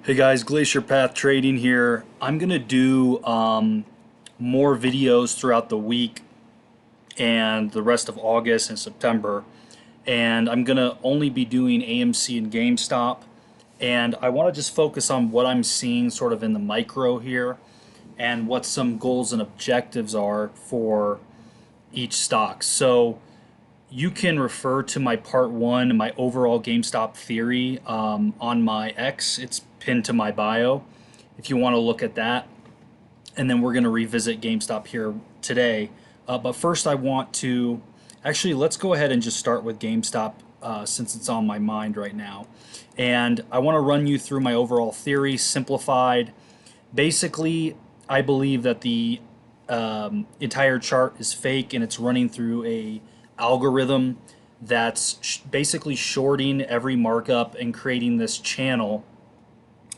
Hey guys, Glacier Path Trading here. I'm gonna do more videos throughout the week and the rest of August and September, and I'm gonna only be doing AMC and GameStop. And I want to just focus on what I'm seeing sort of in the micro here and what some goals and objectives are for each stock. So you can refer to my part one, my overall GameStop theory on my X. It's pinned to my bio if you want to look at that. And then we're going to revisit GameStop here today. But first, I want to actually let's go ahead and just start with GameStop since it's on my mind right now. And I want to run you through my overall theory, simplified. Basically, I believe that the entire chart is fake and it's running through a algorithm that's basically shorting every markup and creating this channel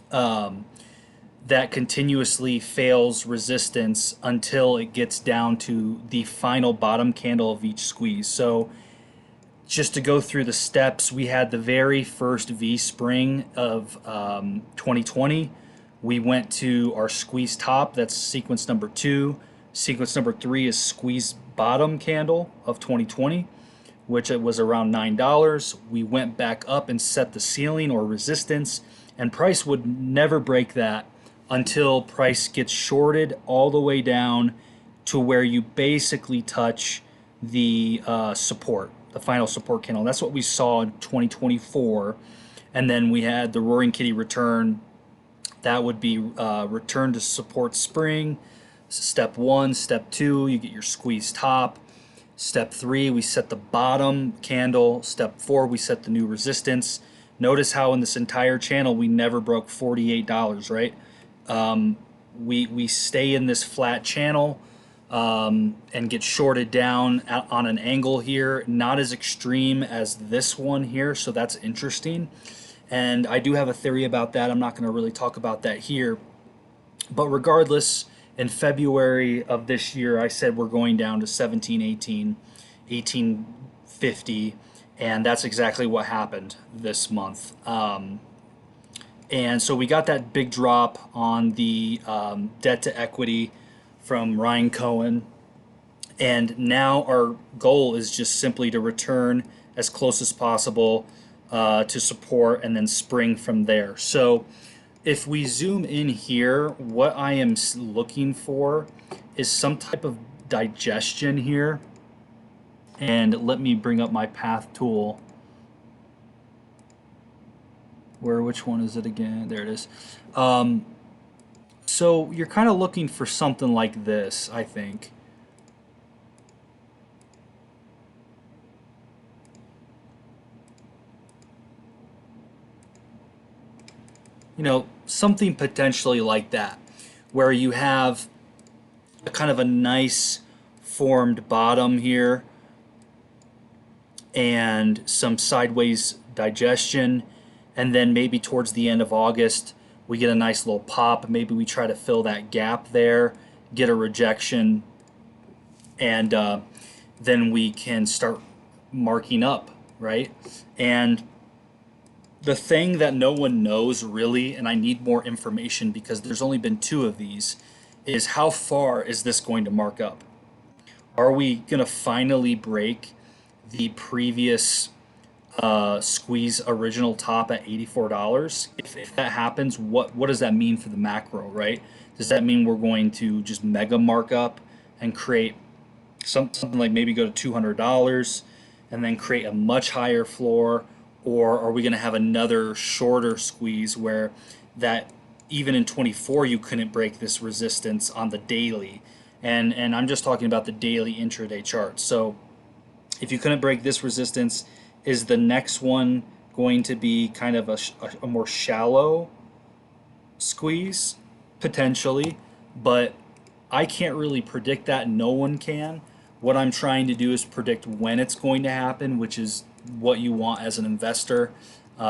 that continuously fails resistance until it gets down to the final bottom candle of each squeeze. So just to go through the steps, we had the very first V spring of 2020. We went to our squeeze top, that's sequence number 2. Sequence number 3 is squeeze bottom candle of 2020, which it was around $9. We went back up and set the ceiling or resistance, and price would never break that until price gets shorted all the way down to where you basically touch the support, the final support candle. That's what we saw in 2024. And then we had the Roaring Kitty return. That would be return to support spring. Step 1, step 2, you get your squeeze top. Step 3, we set the bottom candle. Step 4, we set the new resistance. Notice how in this entire channel we never broke $48, right? We stay in this flat channel and get shorted down on an angle here, not as extreme as this one here, so that's interesting. And I do have a theory about that. I'm not going to really talk about that here. But regardless, in February of this year, I said we're going down to 1718, 1850, and that's exactly what happened this month. And so we got that big drop on the debt to equity from Ryan Cohen. And now our goal is just simply to return as close as possible to support and then spring from there. So if we zoom in here, what I am looking for is some type of digestion here. And let me bring up my path tool. Which one is it again? There it is. So you're kind of looking for something like this, I think. Something potentially like that, where you have a kind of a nice formed bottom here and some sideways digestion, and then maybe towards the end of August we get a nice little pop. Maybe we try to fill that gap there, get a rejection, and then we can start marking up, right? And the thing that no one knows really, and I need more information because there's only been 2 of these, is how far is this going to mark up? Are we going to finally break the previous squeeze original top at $84? If that happens, what does that mean for the macro, right? Does that mean we're going to just mega mark up and create something like maybe go to $200 and then create a much higher floor? Or are we going to have another shorter squeeze where that even in 24 you couldn't break this resistance on the daily? And I'm just talking about the daily intraday chart. So if you couldn't break this resistance, is the next one going to be kind of a more shallow squeeze? Potentially, but I can't really predict that. No one can. What I'm trying to do is predict when it's going to happen, which is what you want as an investor,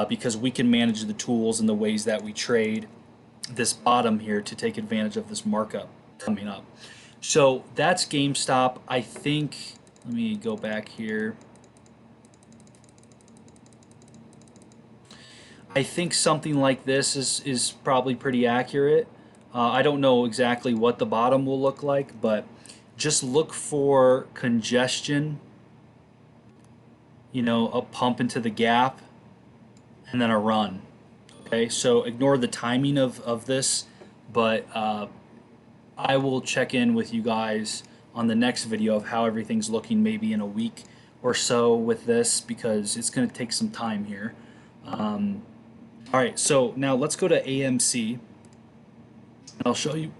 because we can manage the tools and the ways that we trade this bottom here to take advantage of this markup coming up. So that's GameStop. I think, let me go back here. I think something like this is probably pretty accurate. I don't know exactly what the bottom will look like, but just look for congestion, a pump into the gap, and then a run. Okay, so ignore the timing of this, but I will check in with you guys on the next video of how everything's looking maybe in a week or so with this, because it's going to take some time here. All right, so now let's go to AMC, and I'll show you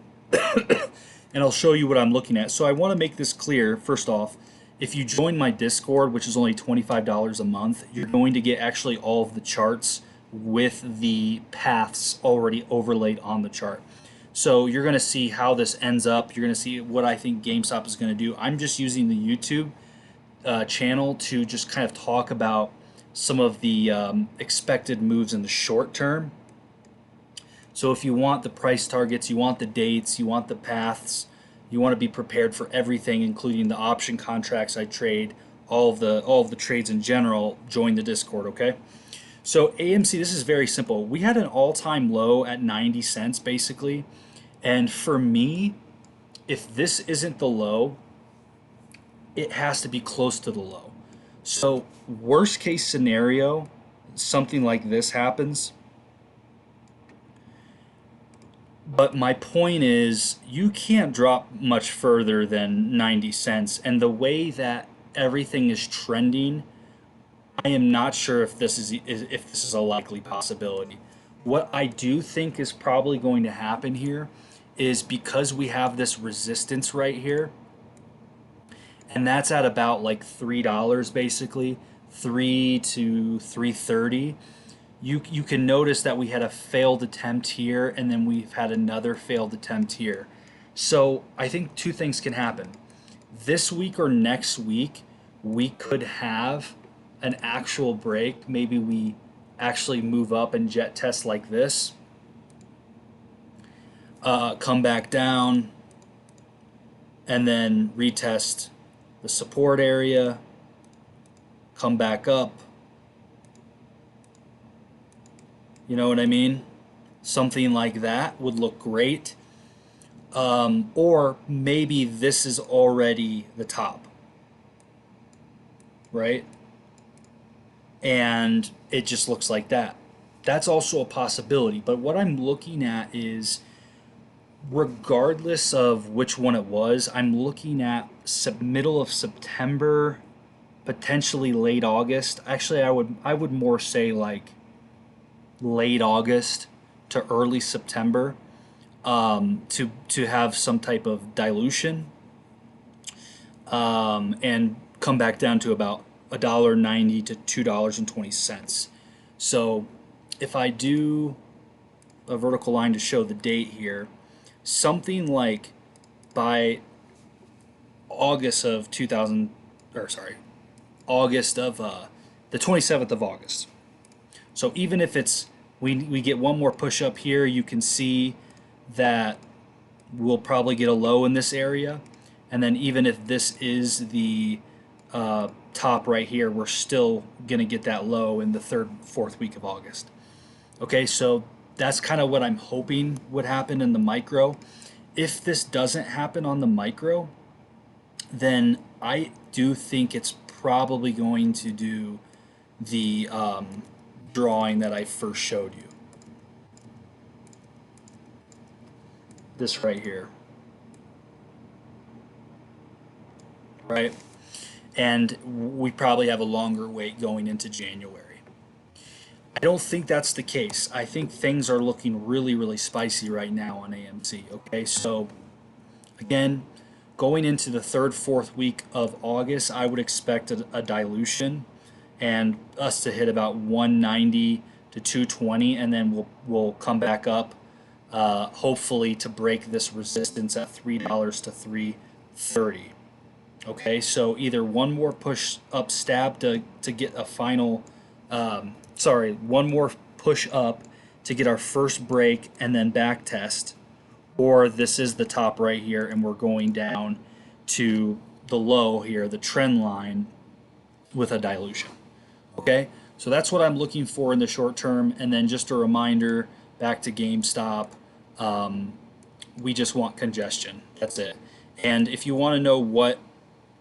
and I'll show you what I'm looking at. So I want to make this clear. First off, if you join my Discord, which is only $25 a month, you're going to get actually all of the charts with the paths already overlaid on the chart. So you're going to see how this ends up. You're going to see what I think GameStop is going to do. I'm just using the YouTube channel to just kind of talk about some of the expected moves in the short term. So if you want the price targets, you want the dates, you want the paths, you want to be prepared for everything, including the option contracts I trade, all of the trades in general, join the Discord, okay? So AMC, this is very simple. We had an all-time low at 90 cents basically. And for me, if this isn't the low, it has to be close to the low. So worst case scenario, something like this happens. But my point is, you can't drop much further than 90 cents. And the way that everything is trending, I am not sure if this is a likely possibility. What I do think is probably going to happen here is, because we have this resistance right here, and that's at about like $3 basically, 3 to 330. You can notice that we had a failed attempt here, and then we've had another failed attempt here. So I think two things can happen. This week or next week, we could have an actual break. Maybe we actually move up and jet test like this, come back down, and then retest the support area, come back up. You know what I mean? Something like that would look great. Or maybe this is already the top, right? And it just looks like that. That's also a possibility. But what I'm looking at is, regardless of which one it was, I'm looking at middle of September, potentially late August. Actually, I would more say like late August to early September, to have some type of dilution, and come back down to about $1.90 to $2.20. So if I do a vertical line to show the date here, something like by August of 2000, or sorry, August of the 27th of August. So even if it's we get one more push up here, you can see that we'll probably get a low in this area, and then even if this is the top right here, we're still gonna get that low in the fourth week of August. Okay, so that's kind of what I'm hoping would happen in the micro. If this doesn't happen on the micro, then I do think it's probably going to do the drawing that I first showed you. This right here. Right? And we probably have a longer wait going into January. I don't think that's the case. I think things are looking really, really spicy right now on AMC. Okay, so again, going into the third, fourth week of August, I would expect a dilution, and us to hit about 190 to 220, and then we'll come back up, hopefully to break this resistance at $3 to $3.30. Okay, so either one more push up stab to get a final, one more push up to get our first break and then back test, or this is the top right here and we're going down to the low here, the trend line, with a dilution. Okay, So that's what I'm looking for in the short term. And then just a reminder, back to GameStop, we just want congestion. That's it. And if you want to know what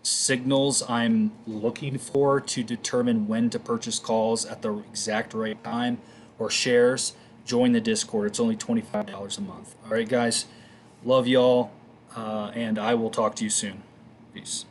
signals I'm looking for to determine when to purchase calls at the exact right time or shares, join the Discord. It's only $25 a month. All right, guys. Love y'all, and I will talk to you soon. Peace.